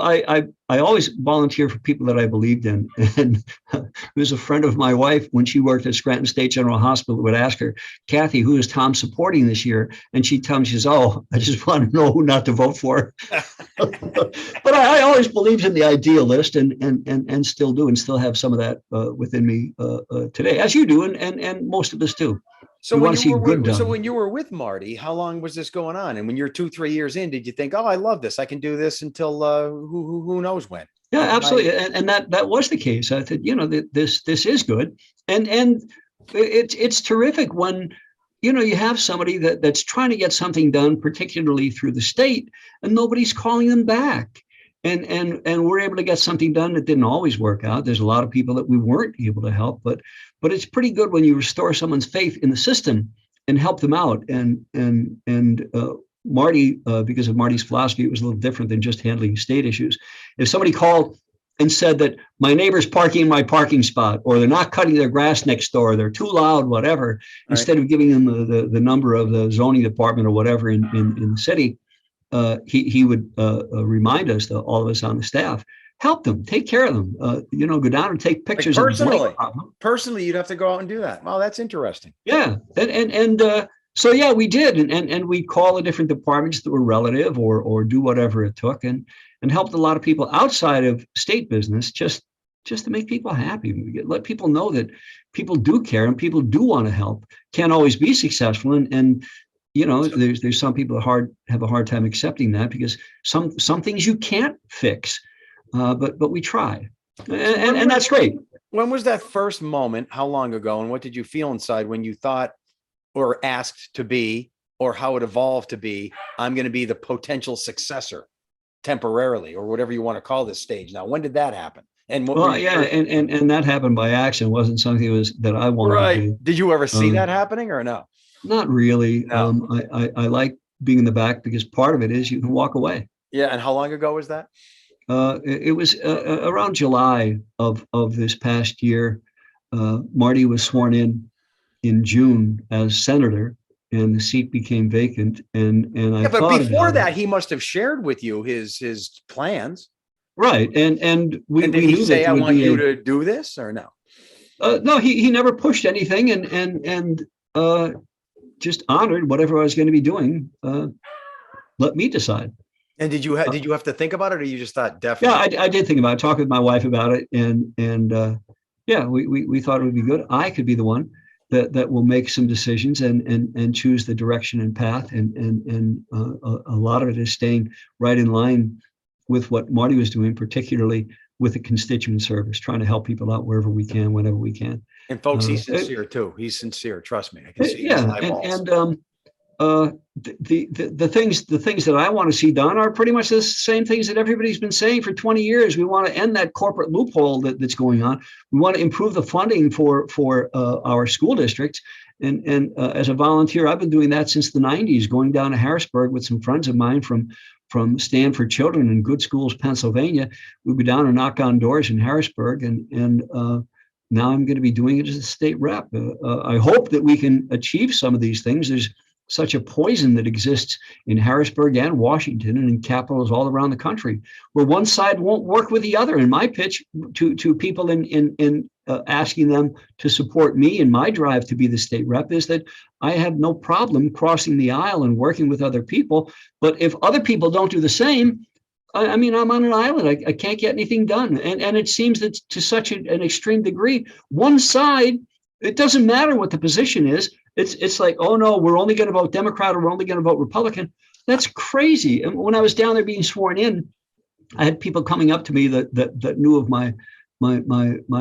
I always volunteer for people that I believed in. And there was a friend of my wife when she worked at Scranton State General Hospital would ask her, Kathy, who is Tom supporting this year? And she'd tell me, she says, oh, I just want to know who not to vote for. But I always believed in the idealist and still do, and still have some of that within me today, as you do, and most of us do. So when you were with Marty, how long was this going on? And when you're 2-3 years in, did you think, oh, I love this, I can do this until who knows when? Yeah, absolutely. And that was the case. I said, this is good. And it's terrific when, you have somebody that's trying to get something done, particularly through the state, and nobody's calling them back. And we're able to get something done that didn't always work out. There's a lot of people that we weren't able to help, but it's pretty good when you restore someone's faith in the system and help them out. And Marty, because of Marty's philosophy, it was a little different than just handling state issues. If somebody called and said that my neighbor's parking in my parking spot, or they're not cutting their grass next door, they're too loud, whatever, instead of giving them the number of the zoning department or whatever in the city, he would remind us, all of us on the staff, help them, take care of them, go down and take pictures. Like personally, you'd have to go out and do that. Wow, that's interesting. Yeah. So yeah, we did. And we call the different departments that were relative or do whatever it took and helped a lot of people outside of state business just to make people happy. Let people know that people do care and people do want to help. Can't always be successful. And there's some people have a hard time accepting that because some things you can't fix. But we try. And that's great. When was that first moment? How long ago? And what did you feel inside when you thought or asked to be, or how it evolved to be, I'm going to be the potential successor temporarily, or whatever you want to call this stage? Now, when did that happen? And and that happened by accident. It wasn't something that I wanted to do. Did you ever see that happening or no? Not really. No. I like being in the back because part of it is you can walk away. Yeah. And how long ago was that? It was around July of this past year. Marty was sworn in June as senator, and the seat became vacant. And I but before that, he must have shared with you his plans, right? And we did he say, "I want you to do this," or no? No, he never pushed anything, and just honored whatever I was going to be doing. Let me decide. And did you have to think about it, or you just thought definitely? Yeah, I did think about it. Talked with my wife about it, and we thought it would be good. I could be the one that will make some decisions and choose the direction and path, and a lot of it is staying right in line with what Marty was doing, particularly with the constituent service, trying to help people out wherever we can, whenever we can. And folks, he's sincere too. He's sincere. Trust me. I can see the things that I want to see done are pretty much the same things that everybody's been saying for 20 years. We want to end that corporate loophole that's going on. We want to improve the funding for our school districts. And as a volunteer, I've been doing that since the 90s, going down to Harrisburg with some friends of mine from Stanford Children in Good Schools, Pennsylvania. We'd be down and knock on doors in Harrisburg, and now I'm going to be doing it as a state rep. I hope that we can achieve some of these things. There's such a poison that exists in Harrisburg and Washington and in capitals all around the country, where one side won't work with the other. And my pitch to people in asking them to support me in my drive to be the state rep is that I have no problem crossing the aisle and working with other people. But if other people don't do the same, I mean, I'm on an island. I can't get anything done. And it seems that to such an extreme degree, one side, it doesn't matter what the position is. It's like, oh no, we're only going to vote Democrat or we're only going to vote Republican. That's crazy. And when I was down there being sworn in, I had people coming up to me that knew of my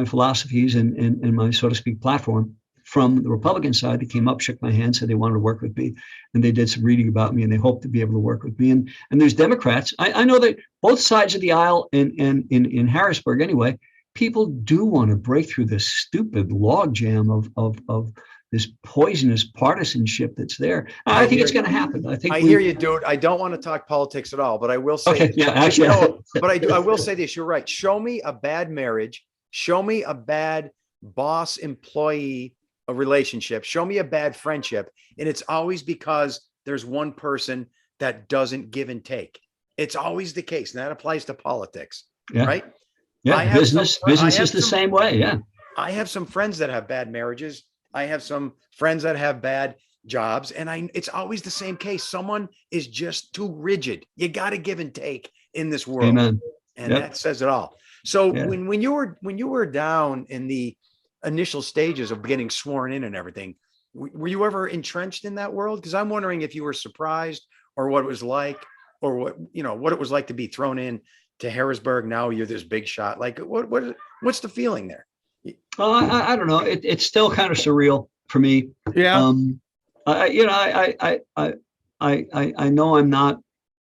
philosophies and my, so to speak, platform from the Republican side. They came up, shook my hand, said they wanted to work with me, and they did some reading about me, and they hope to be able to work with me. And there's Democrats. I know that both sides of the aisle in Harrisburg anyway, people do want to break through this stupid logjam of this poisonous partisanship that's there. I think it's going to happen. I hear you, dude. I don't want to talk politics at all, but I will say, okay, yeah, actually, I will say this. You're right. Show me a bad marriage. Show me a bad boss-employee relationship. Show me a bad friendship. And it's always because there's one person that doesn't give and take. It's always the case. And that applies to politics, right? Yeah, business is the same way. Yeah. I have some friends that have bad marriages. I have some friends that have bad jobs, and it's always the same case. Someone is just too rigid. You got to give and take in this world. Amen. And that says it all. So when you were down in the initial stages of getting sworn in and everything, were you ever entrenched in that world? Because I'm wondering if you were surprised or what it was like, or what it was like to be thrown in to Harrisburg. Now you're this big shot. Like what's the feeling there? I don't know. It's still kind of surreal for me. Yeah. I know I'm not,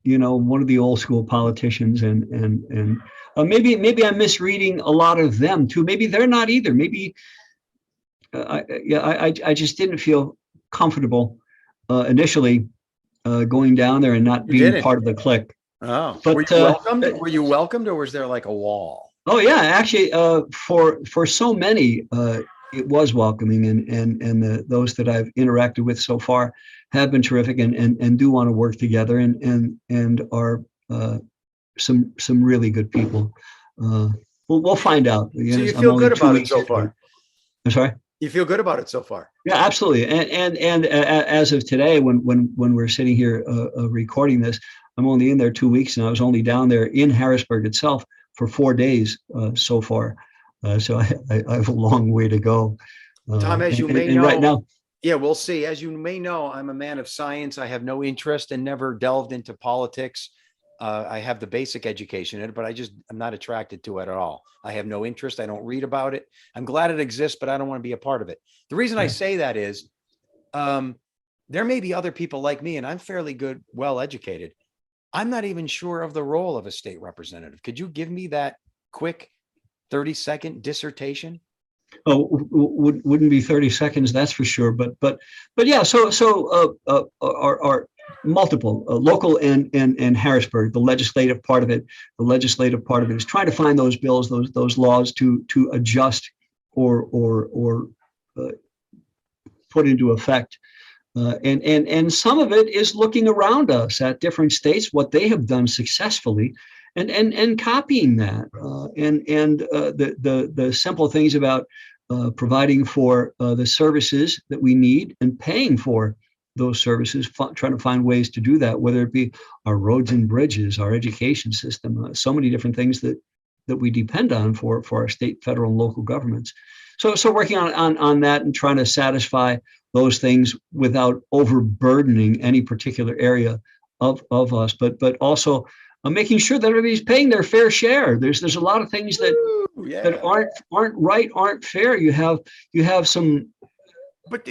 one of the old school politicians, and maybe I'm misreading a lot of them too. Maybe they're not either. Maybe, I just didn't feel comfortable initially going down there and not being part of the clique. Oh, but were you welcomed? Were you welcomed, or was there like a wall? Oh yeah, actually, for so many, it was welcoming, and those that I've interacted with so far have been terrific, and do want to work together, and are some really good people. We'll find out. So you feel good about it so far? I'm sorry. You feel good about it so far? Yeah, absolutely. And as of today, when we're sitting here recording this, I'm only in there 2 weeks, and I was only down there in Harrisburg itself for 4 days so far. So I have a long way to go. Tom, as you may know, right now, yeah, we'll see. As you may know, I'm a man of science. I have no interest and never delved into politics. I have the basic education in it, but I'm not attracted to it at all. I have no interest. I don't read about it. I'm glad it exists, but I don't want to be a part of it. The reason I say that is there may be other people like me, and I'm fairly good, well-educated. I'm not even sure of the role of a state representative. Could you give me that quick 30-second dissertation? Oh, wouldn't be 30 seconds, that's for sure. But yeah, so our multiple local and Harrisburg, the legislative part of it is trying to find those bills, those laws to adjust or put into effect. And some of it is looking around us at different states, what they have done successfully, and copying that. The simple things about providing for the services that we need and paying for those services, trying to find ways to do that, whether it be our roads and bridges, our education system, so many different things that we depend on for our state, federal, and local governments. So working on that and trying to satisfy those things without overburdening any particular area of us, but also making sure that everybody's paying their fair share. There's a lot of things that aren't right, aren't fair. You have some. But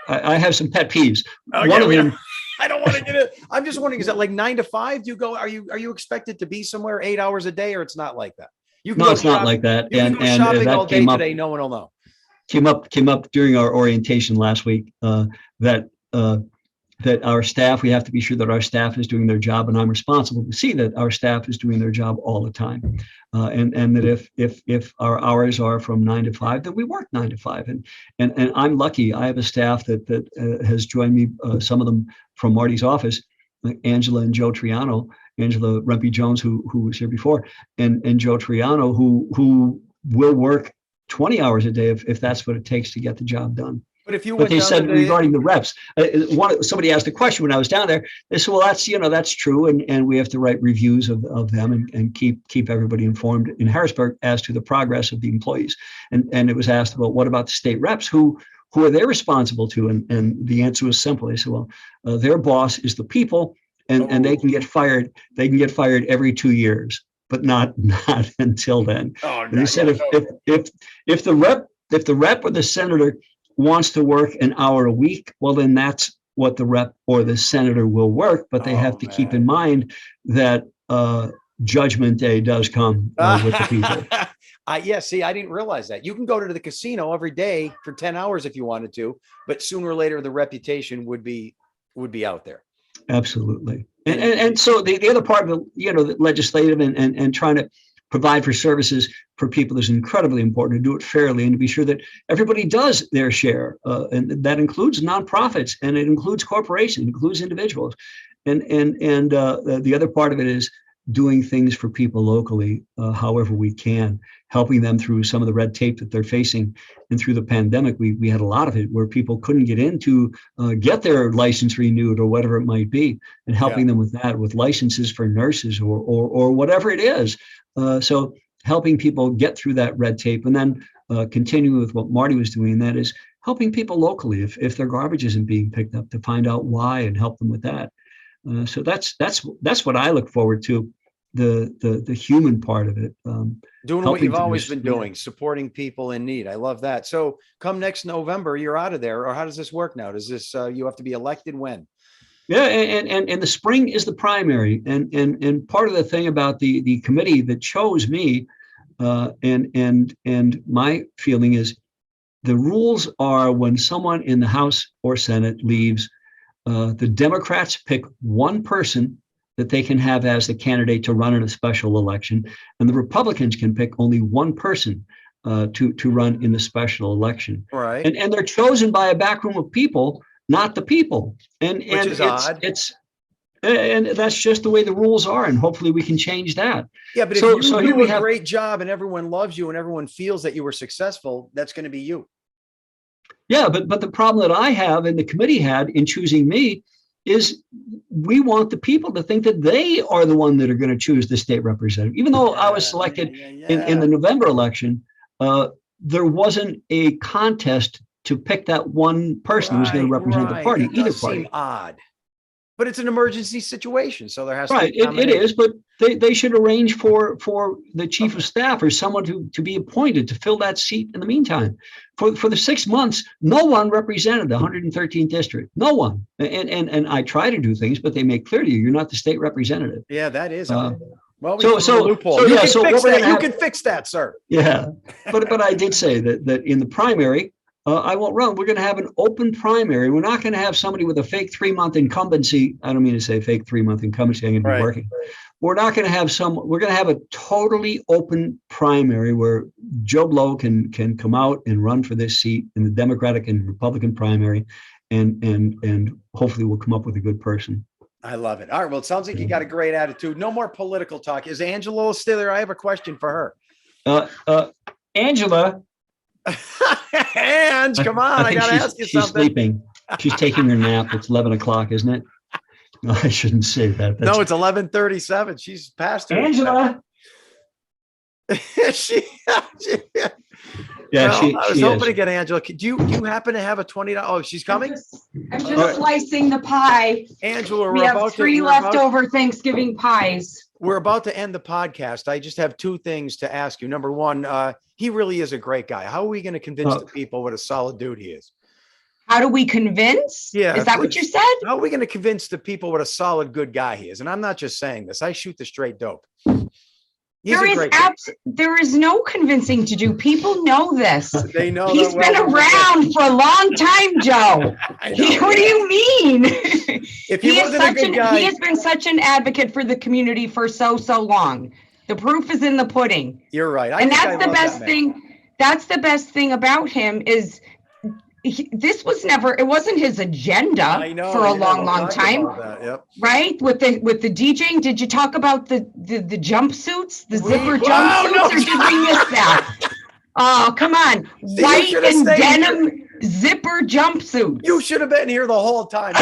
I have some pet peeves. One of them. I don't want to get it. I'm just wondering, is that like 9 to 5? Do you go? Are you expected to be somewhere 8 hours a day, or it's not like that? It's not like that. You can go shopping all day today. No one will know. Came up during our orientation last week that our staff, we have to be sure that our staff is doing their job, and I'm responsible to see that our staff is doing their job all the time. And that if our hours are from 9 to 5, then we work 9 to 5. And I'm lucky. I have a staff that has joined me, some of them from Marty's office, like Angela and Joe Triano, Angela Rempe Jones, who was here before, and Joe Triano, who will work 20 hours a day if that's what it takes to get the job done. But they said regarding the reps, somebody asked a question when I was down there. They said, well, that's true. And we have to write reviews of them and keep everybody informed in Harrisburg as to the progress of the employees. And it was asked about, what about the state reps? Who are they responsible to? And the answer was simple. They said, well, their boss is the people, and they can get fired. They can get fired every 2 years, but not until then. And they said if the rep or the senator wants to work an hour a week, well, then that's what the rep or the senator will work. But they have to keep in mind that Judgment Day does come with the people. See, I didn't realize that. You can go to the casino every day for 10 hours if you wanted to, but sooner or later the reputation would be out there. Absolutely. And so the other part of the legislative and trying to provide for services for people is incredibly important, to do it fairly and to be sure that everybody does their share. And that includes nonprofits, and it includes corporations, it includes individuals. And the other part of it is doing things for people locally, however we can, helping them through some of the red tape that they're facing. And through the pandemic, we had a lot of it where people couldn't get in to get their license renewed or whatever it might be, and helping them with that, with licenses for nurses or whatever it is. So helping people get through that red tape, and then continuing with what Marty was doing, that is helping people locally if their garbage isn't being picked up, to find out why and help them with that. So that's what I look forward to, the human part of it. Doing what you've always been doing, supporting people in need. I love that. So come next November, you're out of there, or how does this work now? Does this you have to be elected when? Yeah, and the spring is the primary, and part of the thing about the committee that chose me, and my feeling is, the rules are when someone in the House or Senate leaves, the Democrats pick one person that they can have as the candidate to run in a special election, and the Republicans can pick only one person to run in the special election. Right. And they're chosen by a backroom of people, not the people. Which is odd. And that's just the way the rules are, and hopefully we can change that. Yeah, but if you do a great job and everyone loves you and everyone feels that you were successful, that's going to be you. Yeah, but the problem that I have and the committee had in choosing me is we want the people to think that they are the one that are going to choose the state representative. Even though I was selected in the November election, there wasn't a contest to pick that one person who's going to represent the party, either party. Seem odd. But it's an emergency situation, so there has to be it is, but they should arrange for the chief of staff or someone to be appointed to fill that seat in the meantime. For the 6 months, no one represented the 113th district. No one. And I try to do things, but they make clear to you, you're not the state representative. Yeah, that is. Well, so loophole. You can fix that, sir. Yeah, but I did say that in the primary, I won't run. We're going to have an open primary. We're not going to have somebody with a fake 3-month incumbency. I don't mean to say fake 3-month incumbency. I'm going to be working. We're not going to have we're going to have a totally open primary where Joe Blow can come out and run for this seat in the Democratic and Republican primary. And hopefully we'll come up with a good person. I love it. All right. Well, it sounds like you got a great attitude. No more political talk. Is Angela still there? I have a question for her. Angela. Ange, come on. I got to ask you something. She's sleeping. She's taking her nap. It's 11 o'clock, isn't it? No, I shouldn't say that. No, it's 11:37. She's past her. Angela. Yeah, I was hoping to get Angela. Do you happen to have a $20? Oh, she's coming? I'm just slicing the pie. Angela, we have three leftover Thanksgiving pies. We're about to end the podcast. I just have two things to ask you. Number one, he really is a great guy. How are we going to convince the people what a solid dude he is? How do we convince? Yeah. Is that what you said? How are we going to convince the people what a solid, good guy he is? And I'm not just saying this. I shoot the straight dope. There is no convincing to do. People know this. They know. He's been around for a long time, Joe. What do you mean? If he wasn't a good guy, he has been such an advocate for the community for so long. The proof is in the pudding. You're right. And that's the best thing. That's the best thing about him is it wasn't his agenda for a long time. Yep. Right? With the DJing, did you talk about the jumpsuits, the zipper jumpsuits, or did we miss that? Oh, come on. White and denim zipper jumpsuit. You should have been here the whole time.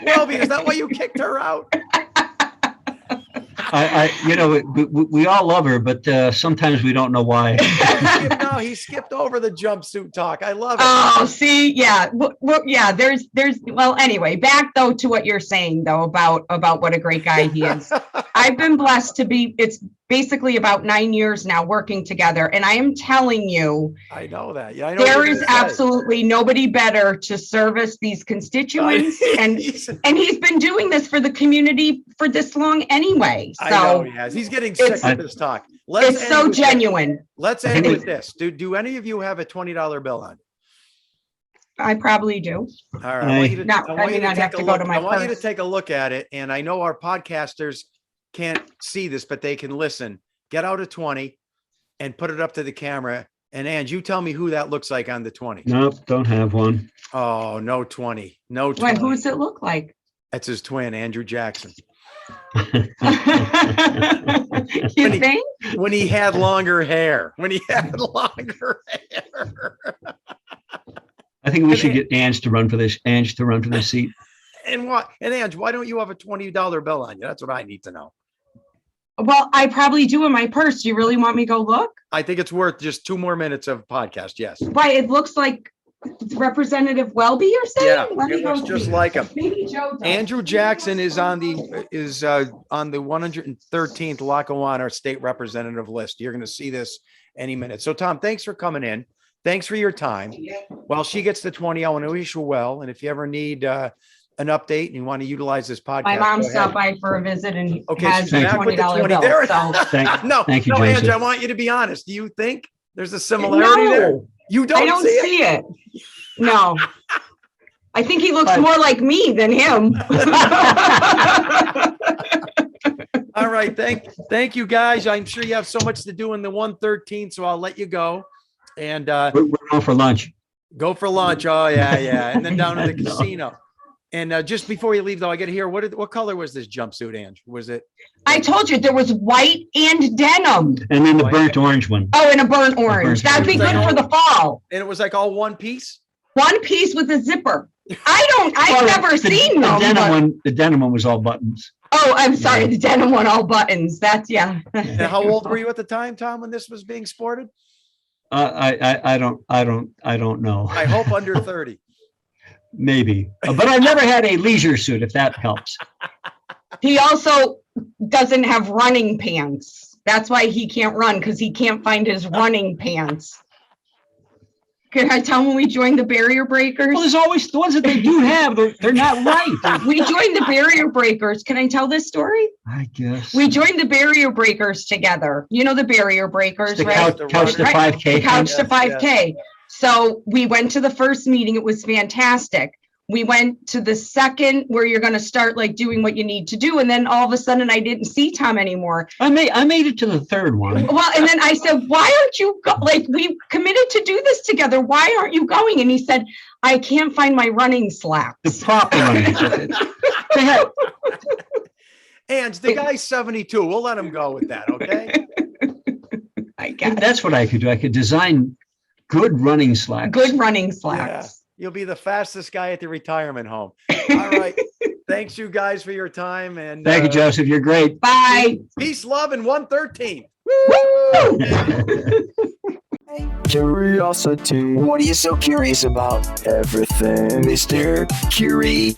Welby, is that why you kicked her out? We all love her, but sometimes we don't know why. No, he skipped over the jumpsuit talk. I love it. Oh, see, yeah, anyway, back though to what you're saying though about what a great guy he is. I've been blessed to be. It's basically about 9 years now working together, and I am telling you, I know that. Yeah, I know there is absolutely nobody better to service these constituents, and he's been doing this for the community for this long anyway. So I know he has. He's getting sick of this talk. It's so genuine. Let's end with this. Do any of you have a $20 bill on? I probably do. All right. I want you to take a look at it. And I know our podcasters can't see this, but they can listen. Get out a 20 and put it up to the camera. And Ange, you tell me who that looks like on the 20. Nope, don't have one. Oh, no 20. No 20. Wait, who does it look like? That's his twin, Andrew Jackson. You think? When he had longer hair. I think we should get Ange to run for this. Seat. And what? And Ange, why don't you have a $20 bill on you? That's what I need to know. Well, I probably do in my purse. Do you really want me to go look? I think it's worth just 2 more minutes of podcast. Yes. Right. It looks like Representative Welby or something. Yeah, it looks just like him. Maybe Joe does. Andrew Jackson is on the 113th Lackawanna State Representative list. You're going to see this any minute. So, Thom, thanks for coming in. Thanks for your time. While she gets the 20, I want to wish you well. And if you ever need an update and you want to utilize this podcast, my mom stopped by for a visit and has a $20 bill. There. So. Thank you, Ange, I want you to be honest. Do you think there's a similarity there? You don't. I don't see it. No. I think he looks more like me than him. All right. Thank you guys. I'm sure you have so much to do in the 113, so I'll let you go. And We're going for lunch. go for lunch. Oh, yeah. And then down to the casino. And just before you leave, though, I got to hear what color was this jumpsuit, Ange? Was it? I told you there was white and denim. And then the burnt orange one. Oh, and a burnt orange. That'd be good for the fall. And it was like all one piece? One piece with a zipper. I've never seen them. The denim one was all buttons. Oh, I'm sorry. The denim one, all buttons. That's, yeah. And how old were you at the time, Tom, when this was being sported? I don't know. I hope under 30. Maybe, but I've never had a leisure suit, if that helps. He also doesn't have running pants. That's why he can't run, because he can't find his running pants. Can I tell when we joined the Barrier Breakers? Well, there's always the ones that they do have. They're not right. We joined the Barrier Breakers. Can I tell this story? I guess. We joined the Barrier Breakers together. You know the Barrier Breakers, The right? couch to Right. 5K. The couch to Yes, 5K. So we went to the first meeting. It was fantastic. We went to the second where you're going to start like doing what you need to do. And then all of a sudden I didn't see Tom anymore. I made it to the third one. Well, and then I said, why aren't you like, we committed to do this together. Why aren't you going? And he said, I can't find my running slacks. The proper running jacket. They had, And the guy's 72. We'll let him go with that, okay? I guess. that's what I could do. I could design good running slacks. Good running slacks. You'll be the fastest guy at the retirement home. All right. Thanks, you guys, for your time. And Thank you, Joseph. You're great. Bye. peace, love, and 113. Curiosity. What are you so curious about? Everything, Mr. Curiosity.